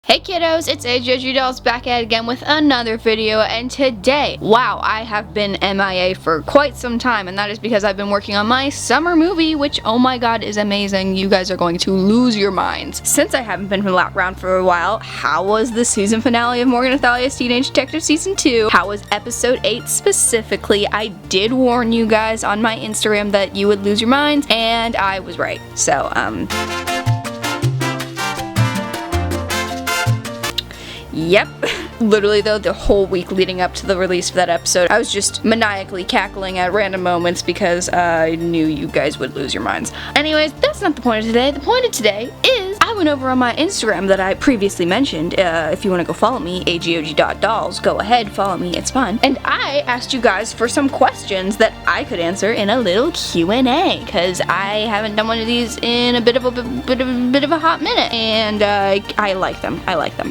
Hey kiddos, it's AJG Dolls back at it again with another video, and today, wow, I have been MIA for quite some time, and that is because I've been working on my summer movie, which, oh my god, is amazing. You guys are going to lose your minds. Since I haven't been around for a while, how was the season finale of Morgan Athalia's Teenage Detective Season 2? How was Episode 8 specifically? I did warn you guys on my Instagram that you would lose your minds, and I was right. So, yep. Literally though, the whole week leading up to the release of that episode, I was just maniacally cackling at random moments because I knew you guys would lose your minds. Anyways, that's not the point of today. The point of today is I went over on my Instagram that I previously mentioned. If you want to go follow me, agog.dolls, go ahead, follow me, it's fun. And I asked you guys for some questions that I could answer in a little Q&A, because I haven't done one of these in a bit of a hot minute, and I like them.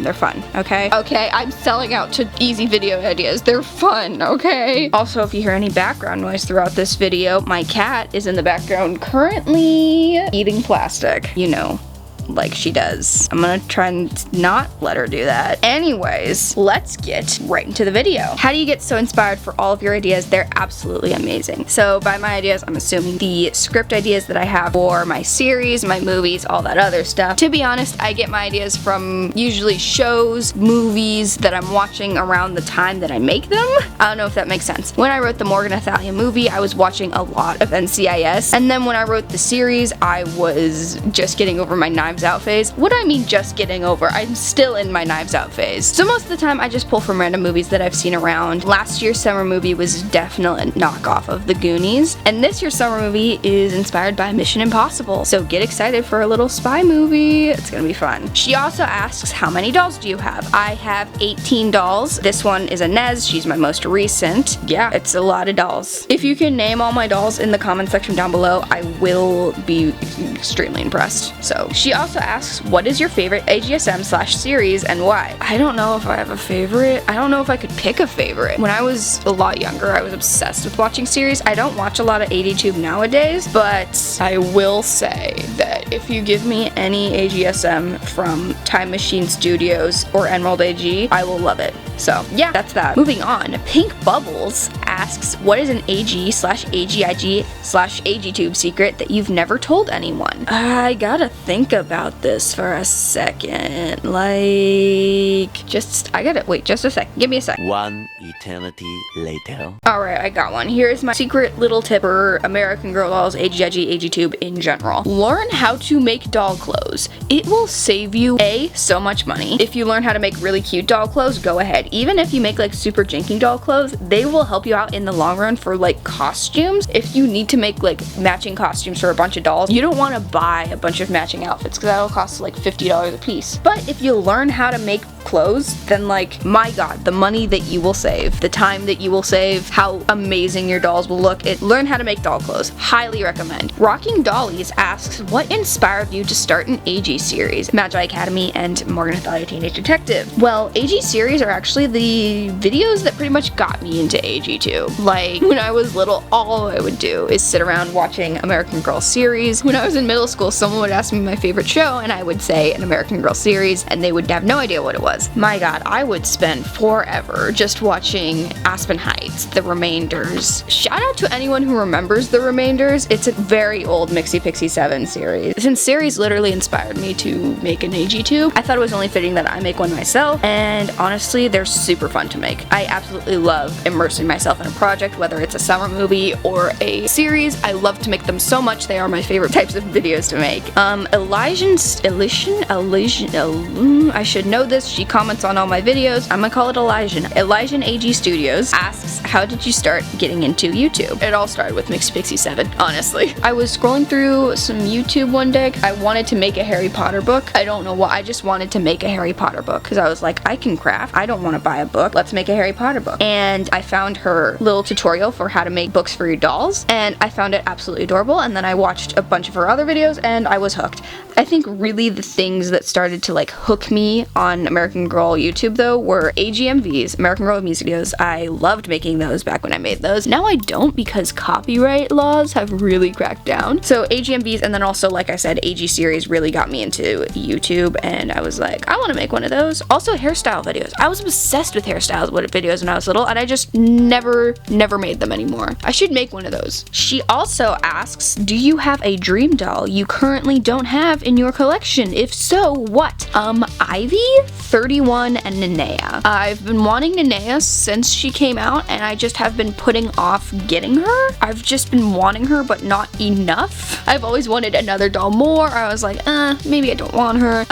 They're fun, okay? Okay, I'm selling out to easy video ideas. They're fun, okay? Also, if you hear any background noise throughout this video, my cat is in the background currently eating plastic. You know, like she does. I'm gonna try and not let her do that. Anyways, let's get right into the video. How do you get so inspired for all of your ideas? They're absolutely amazing. So by my ideas, I'm assuming the script ideas that I have for my series, my movies, all that other stuff. To be honest, I get my ideas from usually shows, movies that I'm watching around the time that I make them. I don't know if that makes sense. When I wrote the Morgan Athalia movie, I was watching a lot of NCIS, and then when I wrote the series, I was just getting over my Knives Out phase. What do I mean just getting over? I'm still in my Knives Out phase. So most of the time I just pull from random movies that I've seen around. Last year's summer movie was definitely a knockoff of The Goonies, and this year's summer movie is inspired by Mission Impossible. So get excited for a little spy movie. It's gonna be fun. She also asks, how many dolls do you have? I have 18 dolls. This one is a Nez. She's my most recent. Yeah, it's a lot of dolls. If you can name all my dolls in the comment section down below, I will be extremely impressed. So she also asks, what is your favorite AGSM/series and why? I don't know if I have a favorite. I don't know if I could pick a favorite. When I was a lot younger, I was obsessed with watching series. I don't watch a lot of AGTube nowadays, but I will say that if you give me any AGSM from Time Machine Studios or Emerald AG, I will love it. So yeah, that's that. Moving on, Pink Bubbles asks, what is an AG/AGIG/AGTube secret that you've never told anyone? I gotta think about this for a second. Wait just a sec. Give me a sec. One eternity later. Alright, I got one. Here's my secret little tip for American Girl Dolls, AGIG, AGTube in general. Learn how to make doll clothes. It will save you, so much money. If you learn how to make really cute doll clothes, go ahead. Even if you make like super janky doll clothes, they will help you out in the long run for like costumes. If you need to make like matching costumes for a bunch of dolls, you don't want to buy a bunch of matching outfits because that'll cost like $50 a piece. But if you learn how to make clothes, then like, my god, the money that you will save, the time that you will save, how amazing your dolls will look. Learn how to make doll clothes. Highly recommend. Rocking Dollies asks, what inspired you to start an AG series? Magi Academy and Morgan Athalia Teenage Detective. Well, AG series are actually the videos that pretty much got me into AG2. Like, when I was little, all I would do is sit around watching American Girl series. When I was in middle school, someone would ask me my favorite show, and I would say an American Girl series, and they would have no idea what it was. My god, I would spend forever just watching Aspen Heights, The Remainders. Shout out to anyone who remembers The Remainders. It's a very old Mixie Pixie 7 series. Since series literally inspired me to make an AG2, I thought it was only fitting that I make one myself, and honestly, they're super fun to make. I absolutely love immersing myself in a project, whether it's a summer movie or a series. I love to make them so much. They are my favorite types of videos to make. I should know this. She comments on all my videos. I'm gonna call it Elijah AG Studios asks, how did you start getting into YouTube? It all started with Mixie Pixie 7, honestly. I was scrolling through some YouTube one day. I wanted to make a Harry Potter book. I don't know why. I just wanted to make a Harry Potter book because I was like, I can craft. I don't want to buy a book. Let's make a Harry Potter book. And I found her little tutorial for how to make books for your dolls, and I found it absolutely adorable, and then I watched a bunch of her other videos and I was hooked. I think really the things that started to like hook me on American American Girl YouTube though were AGMVs, American Girl Music Videos. I loved making those back when I made those. Now I don't because copyright laws have really cracked down. So AGMVs, and then also, like I said, AG series really got me into YouTube, and I was like, I want to make one of those. Also hairstyle videos. I was obsessed with hairstyles videos when I was little, and I just never made them anymore. I should make one of those. She also asks, do you have a dream doll you currently don't have in your collection? If so, what? Ivy, 31, and Nenea. I've been wanting Nenea since she came out, and I just have been putting off getting her. I've just been wanting her, but not enough. I've always wanted another doll more. I was like, maybe I don't want her.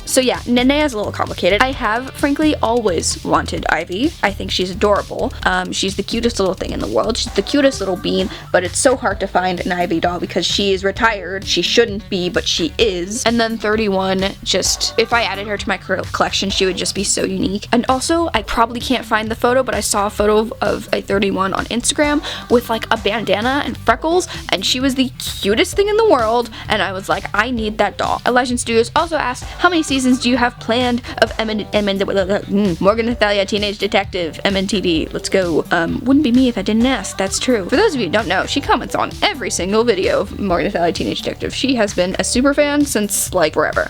So yeah, Nenea's a little complicated. I have, frankly, always wanted Ivy. I think she's adorable. She's the cutest little thing in the world. She's the cutest little bean, but it's so hard to find an Ivy doll because she is retired. She shouldn't be, but she is. And then 31, just, if I added her to my collection, she would just be so unique. And also, I probably can't find the photo, but I saw a photo of a 31 on Instagram with like a bandana and freckles, and she was the cutest thing in the world, and I was like, I need that doll. Legend Studios also asked, how many seasons do you have planned of Morgan Natalia Teenage Detective, MNTD? Let's go. Wouldn't be me if I didn't ask. That's true. For those of you who don't know, she comments on every single video of Morgan Natalia Teenage Detective. She has been a super fan since like forever.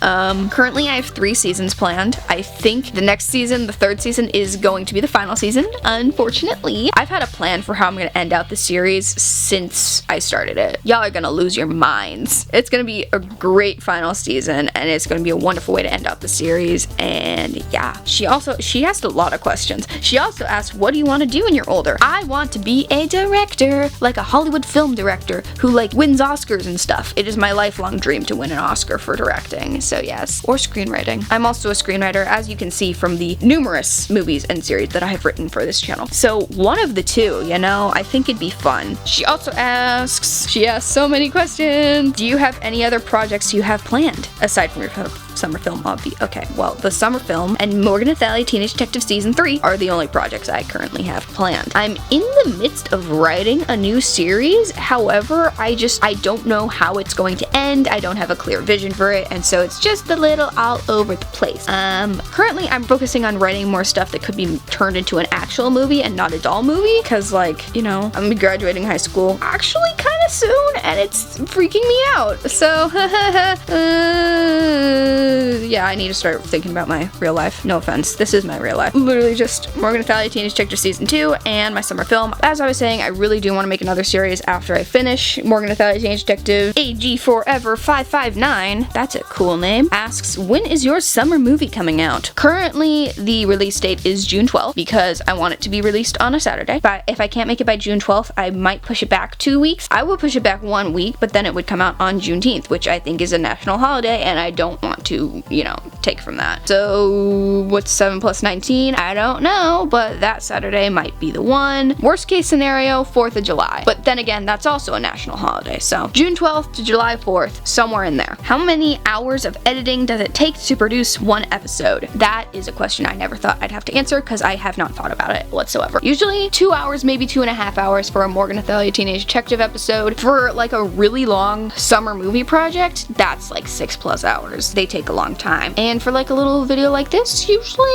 Currently I have 3 seasons planned. I think the next season, the 3rd season, is going to be the final season, unfortunately. I've had a plan for how I'm gonna end out the series since I started it. Y'all are gonna lose your minds. It's gonna be a great final season, and it's gonna be a wonderful way to end out the series, and yeah. She asked a lot of questions. She also asked, what do you want to do when you're older? I want to be a director, like a Hollywood film director who like wins Oscars and stuff. It is my lifelong dream to win an Oscar for directing, so yes. Or screenwriting. I'm also a screenwriter, as you can see from the numerous movies and series that I have written for this channel. So one of the two, you know, I think it'd be fun. She also asks, she asked so many questions. Do you have any other projects you have planned aside from your summer film hobby? Okay, well, the summer film and Morgan Natalia Teenage Detective Season 3 are the only projects I currently have planned. I'm in the midst of writing a new series, however, I don't know how it's going to end. I don't have a clear vision for it, and so it's just a little all over the place. Currently I'm focusing on writing more stuff that could be turned into an actual movie and not a doll movie, because like, you know, I'm gonna be graduating high school actually kind of soon, and it's freaking me out. So, yeah, I need to start thinking about my real life. No offense, this is my real life. Literally just Morgan Natalia Teenage Detective Season 2 and my summer film. As I was saying, I really do want to make another series after I finish Morgan Natalia Teenage Detective. AG Forever 559, that's a cool name, asks, when is your summer movie coming out? Currently, the release date is June 12th because I want it to be released on a Saturday. But if I can't make it by June 12th, I might push it back 2 weeks. I would push it back 1 week, but then it would come out on Juneteenth, which I think is a national holiday, and I don't want to, you know, take from that. So what's 7 plus 19? I don't know, but that Saturday might be the one. Worst case scenario, 4th of July. But then again, that's also a national holiday. So June 12th to July 4th, somewhere in there. How many hours of editing does it take to produce one episode? That is a question I never thought I'd have to answer because I have not thought about it whatsoever. Usually 2 hours, maybe 2.5 hours for a Morgan Natalia Teenage Detective episode. For like a really long summer movie project, that's like 6+ hours. They take a long time. And for like a little video like this, usually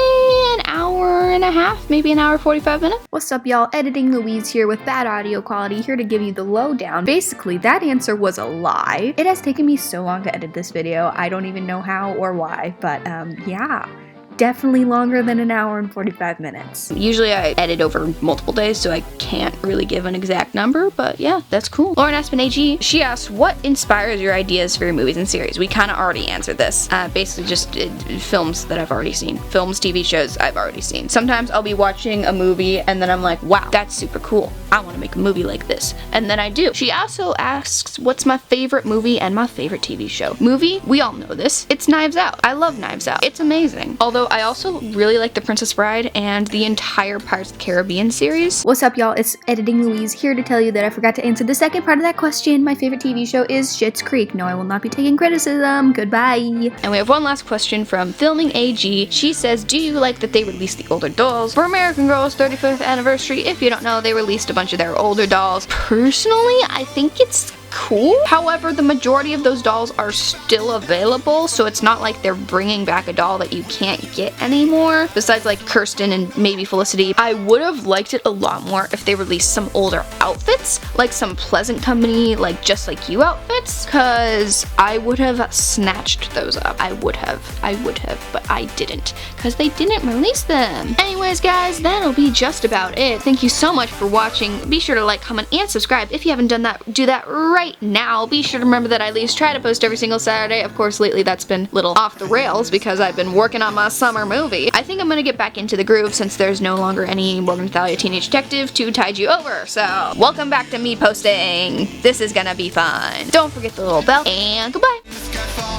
an hour and a half, maybe an hour 45 minutes. What's up, y'all? Editing Louise here with bad audio quality, here to give you the lowdown. Basically, that answer was a lie. It has taken me so long to edit this video. I don't even know how or why, but yeah. Definitely longer than an hour and 45 minutes. Usually I edit over multiple days, so I can't really give an exact number, but yeah, that's cool. Lauren Aspen AG, she asked, what inspires your ideas for your movies and series? We kind of already answered this. Basically just films that I've already seen. Films, TV shows I've already seen. Sometimes I'll be watching a movie and then I'm like, wow, that's super cool. I want to make a movie like this. And then I do. She also asks, what's my favorite movie and my favorite TV show? Movie, we all know this. It's Knives Out. I love Knives Out. It's amazing. Although I also really like The Princess Bride and the entire Pirates of the Caribbean series. What's up, y'all? It's Editing Louise here to tell you that I forgot to answer the second part of that question. My favorite TV show is Schitt's Creek. No, I will not be taking criticism. Goodbye. And we have one last question from Filming AG. She says, do you like that they released the older dolls? For American Girl's 35th anniversary, if you don't know, they released a bunch of their older dolls. Personally, I think it's cool. However, the majority of those dolls are still available, so it's not like they're bringing back a doll that you can't get anymore. Besides like Kirsten and maybe Felicity, I would have liked it a lot more if they released some older outfits, like some Pleasant Company, like Just Like You outfits, because I would have snatched those up. I would have, but I didn't, because they didn't release them. Anyways, guys, that'll be just about it. Thank you so much for watching. Be sure to like, comment, and subscribe. If you haven't done that, do that right now. Be sure to remember that I at least try to post every single Saturday. Of course, lately that's been a little off the rails because I've been working on my summer movie. I think I'm gonna get back into the groove since there's no longer any Morgan Thalia Teenage Detective to tide you over. So, welcome back to me posting. This is gonna be fun. Don't forget the little bell, and goodbye.